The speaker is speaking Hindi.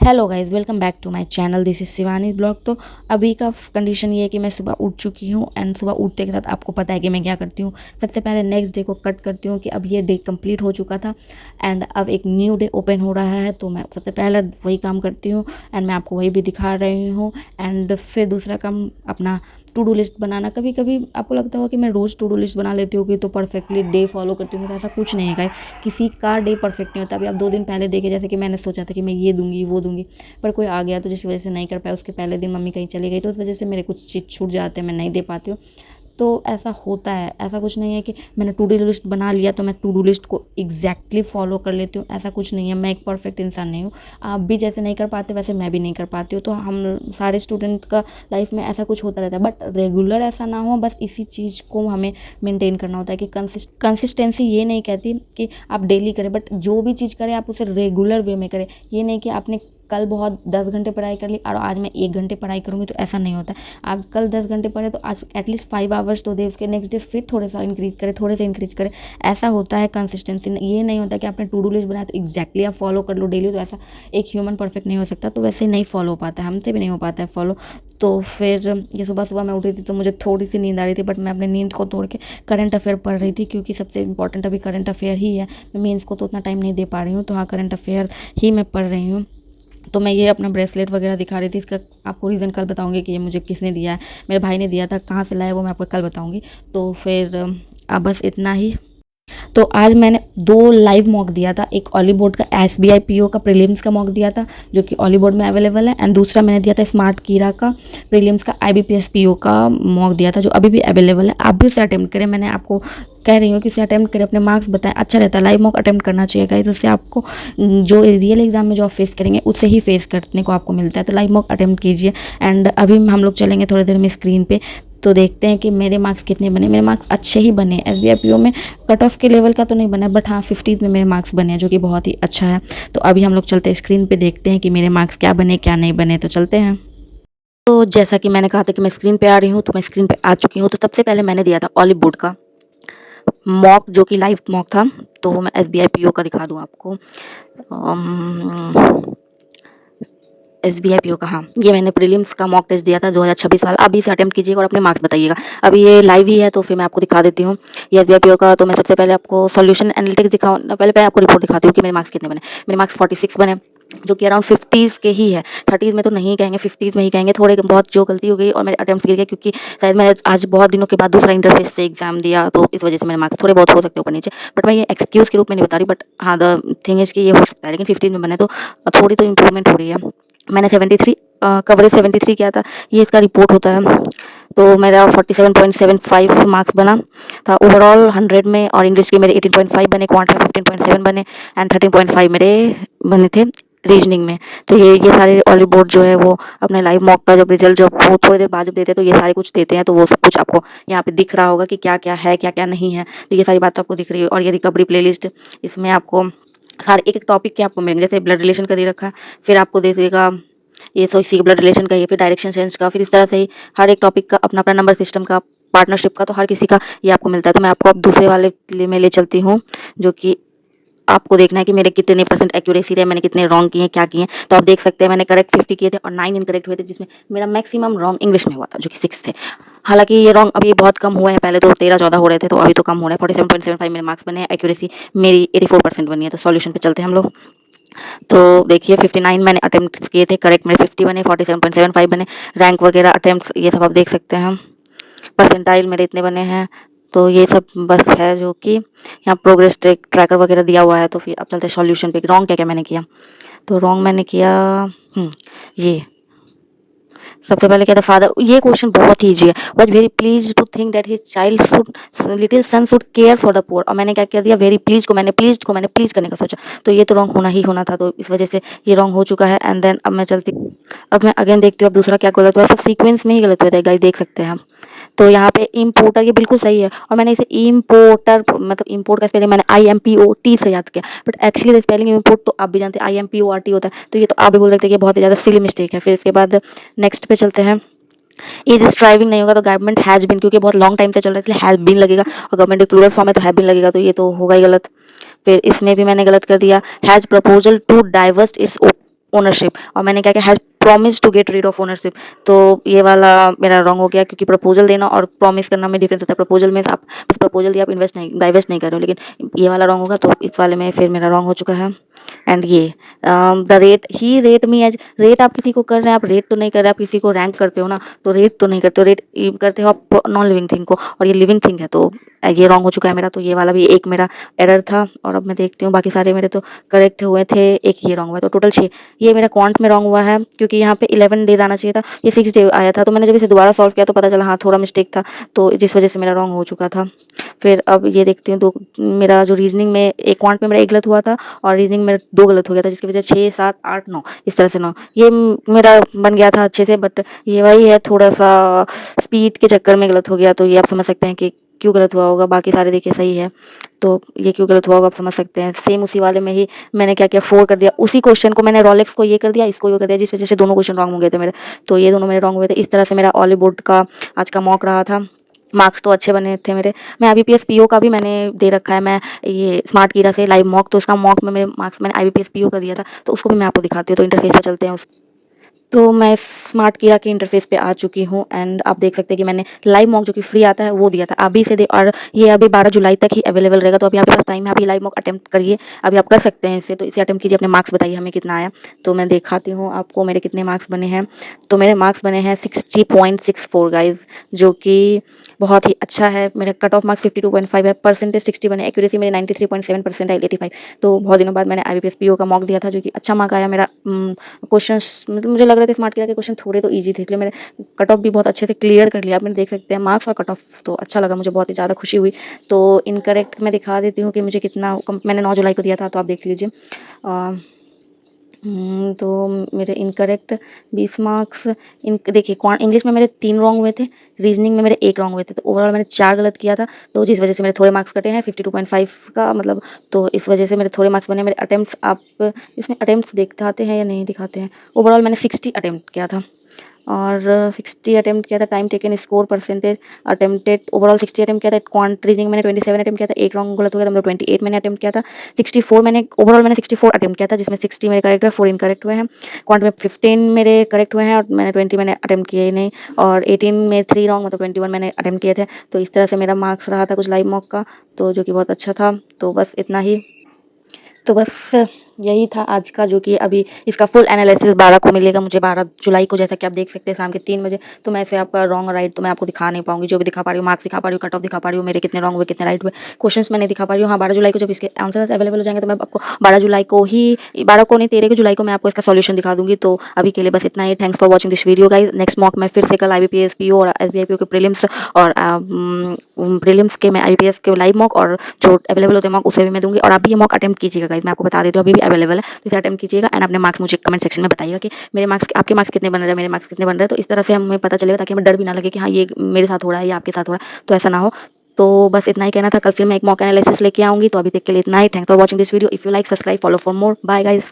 Hello guys, welcome back to my channel. This is Shivani blog. तो अभी का कंडीशन ये है कि मैं सुबह उठ चुकी हूँ एंड सुबह उठते के साथ आपको पता है कि मैं क्या करती हूँ। सबसे पहले नेक्स्ट डे को कट करती हूँ कि अब ये डे कंप्लीट हो चुका था एंड अब एक न्यू डे ओपन हो रहा है, तो मैं सबसे पहले वही काम करती हूँ एंड मैं आपको वही भी दिखा रही हूँ। एंड फिर दूसरा काम अपना टू डू लिस्ट बनाना। कभी कभी आपको लगता होगा कि मैं रोज़ टू डू लिस्ट बना लेती हूँ कि तो परफेक्टली डे फॉलो करती हूँ, तो ऐसा कुछ नहीं है गाइस। किसी का डे परफेक्ट नहीं होता। अभी आप 2 दिन पहले देखे, जैसे कि मैंने सोचा था कि मैं ये दूंगी वो दूंगी, पर कोई आ गया तो जिस वजह से नहीं कर पाया। उसके पहले दिन मम्मी कहीं चली गई तो उस वजह से मेरे कुछ चीज़ छूट जाते हैं, मैं नहीं दे पाती हूँ। तो ऐसा होता है। ऐसा कुछ नहीं है कि मैंने टू डू लिस्ट बना लिया तो मैं टू डू लिस्ट को एग्जैक्टली फॉलो कर लेती हूँ, ऐसा कुछ नहीं है। मैं एक परफेक्ट इंसान नहीं हूँ। आप भी जैसे नहीं कर पाते वैसे मैं भी नहीं कर पाती हूँ। तो हम सारे स्टूडेंट का लाइफ में ऐसा कुछ होता रहता है, बट रेगुलर ऐसा ना हो। बस इसी चीज़ को हमें मेंटेन करना होता है कि कंसिस्टेंसी ये नहीं कहती कि आप डेली करें, बट जो भी चीज़ करें आप उसे रेगुलर वे में करें। ये नहीं कि आपने कल बहुत 10 घंटे पढ़ाई कर ली और आज मैं 1 घंटे पढ़ाई करूँगी, तो ऐसा नहीं होता। आप कल 10 घंटे पढ़े तो आज एटलीस्ट 5 आवर्स तो दे, उसके नेक्स्ट डे फिर थोड़ा सा इंक्रीज करें, थोड़े से इंक्रीज करें। ऐसा होता है कंसिस्टेंसी। ये नहीं होता कि आपने टू डू लिस्ट बनाया तो एग्जैक्टली आप फॉलो कर लो डेली। तो ऐसा एक ह्यूमन परफेक्ट नहीं हो सकता, तो वैसे नहीं फॉलो हो पाता है, हमसे भी नहीं हो पाता है फॉलो। तो फिर ये सुबह सुबह मैं उठी थी तो मुझे थोड़ी सी नींद आ रही थी, बट मैं अपनी नींद को तोड़ के करंट अफेयर पढ़ रही थी, क्योंकि सबसे इंपॉर्टेंट अभी करंट अफेयर ही है। मैं मेंस को तो उतना टाइम नहीं दे पा रही हूँ, तो हाँ, करंट अफेयर ही मैं पढ़ रही हूँ। तो मैं ये अपना ब्रेसलेट वगैरह दिखा रही थी। इसका आपको रीज़न कल बताऊंगी कि ये मुझे किसने दिया है। मेरे भाई ने दिया था, कहाँ से लाया वो मैं आपको कल बताऊंगी। तो फिर अब बस इतना ही। तो आज मैंने 2 लाइव मॉक दिया था। एक ऑली बोर्ड का SBI PO का प्रीलिम्स का मॉक दिया था, जो कि ऑली बोर्ड में अवेलेबल है, एंड दूसरा मैंने दिया था स्मार्ट कीरा का प्रीलिम्स का IBPS PO का मॉक दिया था, जो अभी भी अवेलेबल है। आप भी उसे अटेम्प्ट करें। मैंने आपको कह रही हूँ कि उसे अटेम्प्ट करें, अपने मार्क्स बताएं। अच्छा रहता है, लाइव मॉक अटेम्प्ट करना चाहिए गाइस। उससे आपको जो रियल एग्जाम में जो आप फेस करेंगे उससे ही फेस करने को आपको मिलता है। तो लाइव मॉक अटेम्प्ट कीजिए। एंड अभी हम लोग चलेंगे थोड़ी देर में स्क्रीन पे, तो देखते हैं कि मेरे मार्क्स कितने बने। मेरे मार्क्स अच्छे ही बने। SBI PO में कट ऑफ के लेवल का तो नहीं बना, बट हाँ 50s में मेरे मार्क्स बने हैं, जो कि बहुत ही अच्छा है। तो अभी हम लोग चलते हैं स्क्रीन पे, देखते हैं कि मेरे मार्क्स क्या बने क्या नहीं बने। तो चलते हैं। तो जैसा कि मैंने कहा था कि मैं स्क्रीन पे आ रही हूँ, तो मैं स्क्रीन पे आ चुकी हूँ। तो सबसे पहले मैंने दिया था ऑलिव बोर्ड का मॉक, जो कि लाइव मॉक था। तो मैं SBI PO का दिखा दूँ आपको। SBI PO का, हाँ, ये मैंने प्रीलिम्स का मॉक टेस्ट दिया था 2026 वाला। अभी इसे अटेम्प्ट कीजिएगा और अपने मार्क्स बताइएगा। अभी ये लाइव ही है तो फिर मैं आपको दिखा देती हूँ ये SBI PO का। तो मैं सबसे पहले आपको सॉल्यूशन एनालिटिक्स दिखाऊँ, पहले आपको रिपोर्ट दिखाती हूँ कि मेरे मार्क्स कितने बने। मेरे मार्क्स 46 बने, जो कि अराउंड 50s के ही है। 30s में तो नहीं कहेंगे, 50s में ही कहेंगे। थोड़े बहुत जो गलती हो गई और मेरे अटेम्प्ट गिर गए, क्योंकि शायद मैंने आज बहुत दिनों के बाद दूसरा इंटरफेस से एग्जाम दिया, तो इस वजह से मेरे मार्क्स थोड़े बहुत हो सकते हैं ऊपर नीचे। बट मैं ये एक्सक्यूज़ के रूप में नहीं बता रही, बट हाँ, द थिंग इज़ कि ये हो सकता है। लेकिन 50 में बने तो थोड़ी तो इंप्रूवमेंट हो रही है। मैंने 73 कवरेज 73 किया था, ये इसका रिपोर्ट होता है। तो मेरा 47.75 मार्क्स बना था ओवरऑल 100 में, और इंग्लिश के मेरे 18.5 बने, क्वांट में 15.7 बने, एंड 13.5 मेरे बने थे रीजनिंग में। तो ये सारे ऑलिव बोर्ड जो है वो अपने लाइव मॉक का जब रिजल्ट जब वो थोड़ी देर बाद जब देते हैं तो ये सारे कुछ देते हैं। तो वो सब कुछ आपको यहाँ पे दिख रहा होगा कि क्या क्या है क्या क्या नहीं है। तो ये सारी बात तो आपको दिख रही है। और ये रिकवरी प्लेलिस्ट, इसमें आपको सारे एक एक टॉपिक के आपको मिलेंगे। जैसे ब्लड रिलेशन का दे रखा है, फिर आपको दे देगा ये तो इसी ब्लड रिलेशन का, ये फिर डायरेक्शन सेंस का, फिर इस तरह से ही हर एक टॉपिक का अपना अपना नंबर सिस्टम का, पार्टनरशिप का, तो हर किसी का ये आपको मिलता है। तो मैं आपको अब दूसरे वाले में ले चलती हूँ, जो कि आपको देखना है कि मेरे कितने % एक्यूरेसी रहे, मैंने कितने रॉन्ग किए क्या किए। तो आप देख सकते हैं मैंने करेक्ट 50 किए थे और 9 इनकरेक्ट हुए थे, जिसमें मेरा मैक्सिमम रॉन्ग इंग्लिश में हुआ था, जो कि 6 थे। हालांकि ये रॉन्ग अभी बहुत कम हुए हैं, पहले तो 13-14 हो रहे थे, तो अभी तो कम हो रहे हैं। 47.75 मेरे मार्क्स बने हैं, एक्यूरेसी मेरी 84% बनी है। तो सॉल्यूशन पे चलते हैं हम लोग। तो देखिए 59 मैंने अटेम्प्ट किए थे, करेक्ट मेरे 50 बने, 47.75 बने। रैंक वगैरह अटेम्प्ट ये सब आप देख सकते हैं। परसेंटाइल मेरे इतने बने हैं। तो ये सब बस है, जो कि यहाँ प्रोग्रेस ट्रैकर वगैरह दिया हुआ है। तो फिर अब चलते हैं सॉल्यूशन पे। रॉन्ग क्या क्या मैंने किया। तो रॉन्ग मैंने किया ये सबसे पहले क्या था, फादर, ये क्वेश्चन बहुत ईजी है। Was very pleased to think that his child should little son should care for the poor. और मैंने क्या कर दिया, वेरी प्लीज को मैंने प्लीज करने का सोचा। तो ये तो रॉन्ग होना ही होना था, तो इस वजह से ये रॉन्ग हो चुका है। एंड देन अब मैं अगेन देखती हूँ अब दूसरा क्या गलत हुआ है। सब सीक्वेंस में ही गलत हुआ था गाइस, देख सकते हैं हम। तो यहाँ पे इम्पोर्टर ये बिल्कुल सही है, और मैंने इसे इम्पोर्टर मतलब इम्पोर्ट का स्पेलिंग मैंने IMPOT से याद किया, बट एक्चुअली स्पेलिंग इम्पोर्ट तो आप भी जानते हैं IMPORT होता है। तो ये तो आप भी बोल सकते हैं कि बहुत ही ज़्यादा सिली मिस्टेक है। फिर इसके बाद नेक्स्ट पे चलते हैं। इज स्ट्राइविंग नहीं होगा तो गवर्नमेंट हैज बीन, क्योंकि बहुत लॉन्ग टाइम से चल रहा है इसलिए हैज बीन लगेगा, और गवर्नमेंट प्लूरल फॉर्म है तो हैव बीन लगेगा, तो ये तो होगा ही गलत। फिर इसमें भी मैंने गलत कर दिया। Has proposal to divorce its ownership, और मैंने क्या किया, has promise to get rid of ownership. तो ये वाला मेरा रॉन्ग हो गया, क्योंकि प्रपोजल देना और प्रॉमिस करना में डिफरेंस होता है। प्रपोजल में आप बस प्रपोजल दिया, आप इन्वेस्ट नहीं डाइवेस्ट नहीं कर रहे हो, लेकिन ये वाला रॉन्ग होगा, तो इस वाले में फिर मेरा रॉन्ग हो चुका है। एंड ये द रेट ही रेट मी एज, रेट आप किसी को कर रहे हैं, आप रेट तो नहीं कर रहे, आप किसी को रैंक करते हो ना, तो रेट तो नहीं करते हो, रेट करते हो आप नॉन लिविंग थिंग को, और ये लिविंग थिंग है, तो ये रॉन्ग हो चुका है मेरा। तो ये वाला भी एक मेरा एरर था, और अब मैं देखती हूँ बाकी सारे मेरे तो करेक्ट हुए थे, एक ये रॉन्ग हुआ है, तो टोटल 6। ये मेरा क्वांट में रॉन्ग हुआ है, क्योंकि यहाँ पे 11 डेज आना चाहिए था, ये 6 डे आया था। तो मैंने जब इसे दोबारा सॉल्व किया तो पता चला हाँ थोड़ा मिस्टेक था, तो जिस वजह से मेरा रॉन्ग हो चुका था। फिर अब ये देखती हूँ, दो मेरा जो रीजनिंग में एक क्वांट में मेरा एक गलत हुआ था, और रीजनिंग में 2 गलत हो गया था, जिसकी वजह से 6, 7, 8, 9 इस तरह से 9 ये मेरा बन गया था अच्छे से। बट ये वही है, थोड़ा सा स्पीड के चक्कर में गलत हो गया, तो ये आप समझ सकते हैं कि क्यों गलत हुआ होगा। बाकी सारे देखिए सही है, तो ये क्यों गलत हुआ होगा आप समझ सकते हैं। सेम उसी वाले में ही मैंने क्या किया, 4 कर दिया, उसी क्वेश्चन को मैंने रोलेक्स को ये कर दिया, इसको ये कर दिया, जिस वजह से दोनों क्वेश्चन रॉन्ग हो गए थे मेरे। तो ये दोनों मेरे रॉन्ग हुए थे। इस तरह से मेरा ऑलीवुड का आज का मॉक रहा था। मार्क्स तो अच्छे बने थे मेरे। मैं IBPS PO का भी मैंने दे रखा है, मैं ये स्मार्ट कीरा से लाइव मॉक, तो उसका मॉक में मेरे मार्क्स मैंने IBPS PO का दिया था, तो उसको भी मैं आपको दिखाती हूँ। तो इंटरफेस पे चलते हैं। तो मैं स्मार्ट कीरा के इंटरफेस पे आ चुकी हूँ, एंड आप देख सकते हैं कि मैंने लाइव मॉक जो कि फ्री आता है वो दिया था अभी से और ये अभी 12 जुलाई तक ही अवेलेबल रहेगा। तो अभी आपके पास टाइम है, अभी लाइव मॉक अटेम्प्ट करिए, अभी आप कर सकते हैं इसे। तो इसे अटेम्प्ट कीजिए, अपने मार्क्स बताइए हमें कितना आया। तो मैं दिखाती हूँ आपको मेरे कितने मार्क्स बने हैं। तो मेरे मार्क्स बने हैं 60.64 गाइज, जो कि बहुत ही अच्छा है। मेरा कट ऑफ मार्क्स 52.5 है, परसेंटेज 60 बने, एक्यूरेसी मेरी 93.7% है, 85। तो बहुत दिनों बाद मैंने IBPS PO का मॉक दिया था, जो कि अच्छा मार्क आया मेरा। क्वेश्चन मतलब मुझे लग रहे थे स्मार्ट किया के क्वेश्चन थोड़े तो इजी थे, इसलिए मैंने कट ऑफ भी बहुत अच्छे से क्लियर कर लिया। आप मैंने देख सकते हैं मार्क्स और कट ऑफ, तो अच्छा लगा मुझे, बहुत ही ज़्यादा खुशी हुई। तो इनकरेक्ट मैं दिखा देती हूँ कि मुझे कितना मैंने 9 जुलाई को दिया था, तो आप देख लीजिए। तो मेरे इनकरेक्ट 20 मार्क्स इन देखिए, इंग्लिश में मेरे 3 रॉन्ग हुए थे, रीजनिंग में मेरे 1 रॉन्ग हुए थे, तो ओवरऑल मैंने 4 गलत किया था। तो जिस वजह से मेरे थोड़े मार्क्स कटे हैं 52.5 का मतलब, तो इस वजह से मेरे थोड़े मार्क्स बने। मेरे अटेम्प्ट्स, आप इसमें अटेम्प्ट्स दिखाते हैं या नहीं दिखाते हैं। ओवरऑल मैंने 60 अटेम्प्ट किया था, और 60 अटेम्प्ट किया था। Time taken, score, percentage, attempted, overall 60 attempt किया था। क्वांट रीजनिंग मैंने 27 अटेम्प्ट किया था, 1 रॉन्ग गलत हो गया था, मतलब 28 मैंने अटेम्प्ट किया था। 64 मैंने ओवरऑल मैंने 64 अटेम्प्ट किया था, जिसमें 60 मेरे करेक्ट हुए, 4 इनकरेक्ट हुए हैं। क्वांट में 15 मेरे करेक्ट हुए हैं, और मैंने 20 मैंने अटेम्प्ट किए ही नहीं, और 18 में 3 रॉन्ग, मतलब 21 मैंने अटेम्प्ट किए थे। तो इस तरह से मेरा मार्क्स रहा था कुछ लाइव मॉक का, तो जो कि बहुत अच्छा था। तो बस इतना ही, तो बस यही था आज का, जो कि अभी इसका फुल एनालिसिस 12 को मिलेगा मुझे, 12 जुलाई को, जैसा कि आप देख सकते हैं शाम के 3 बजे। तो मैं इसे आपका रॉन्ग और राइट तो मैं आपको दिखा नहीं पाऊंगी, जो भी दिखा पा रही हूँ मार्क्स दिखा पा रही हूँ, कट ऑफ दिखा पा रही हूँ, मेरे कितने रॉन्ग हुए कितने राइट हुए, क्वेश्चंस मैं नहीं दिखा पा रही हूँ। हाँ, 12 जुलाई को जब इसके आंसर्स अवेलेबल हो जाएंगे, तो मैं आपको 12 जुलाई को ही, 12 को नहीं 13 जुलाई को मैं आपको इसका सॉल्यूशन दिखा दूंगी। तो अभी के लिए बस इतना ही। Thanks for watching this video guys. Next mock मैं फिर से कल IBPS PO और SBI PO के प्रीलिम्स और प्रीलिम्स के मैं IBPS के लाइव मॉक और जो अवेलेबल होते हैं मॉक उसे भी मैं दूंगी। और आप भी ये मॉक अटेम्प्ट कीजिएगा गाइज, मैं आपको बता देती हूँ अभी भी अवेलेबल है, तो इसे अटेम्प्ट कीजिएगा। एंड अपने मार्क्स मुझे कमेंट सेक्शन में बताइएगा कि मेरे मार्क्स, आपके मार्क्स कितने बन रहे हैं, मेरे मार्क्स कितने बन रहे हैं। तो इस तरह से हमें पता चलेगा, ताकि हमें डर भी ना लगे कि हाँ ये मेरे साथ हो रहा है या आपके साथ हो रहा है, तो ऐसा ना हो। तो बस इतना ही कहना था। कल फिर मैं एक मॉक एनालिसिस लेके आऊंगी। तो अभी तक के लिए इतना ही। Thanks for watching this video. If you like, subscribe, follow for more. Bye guys.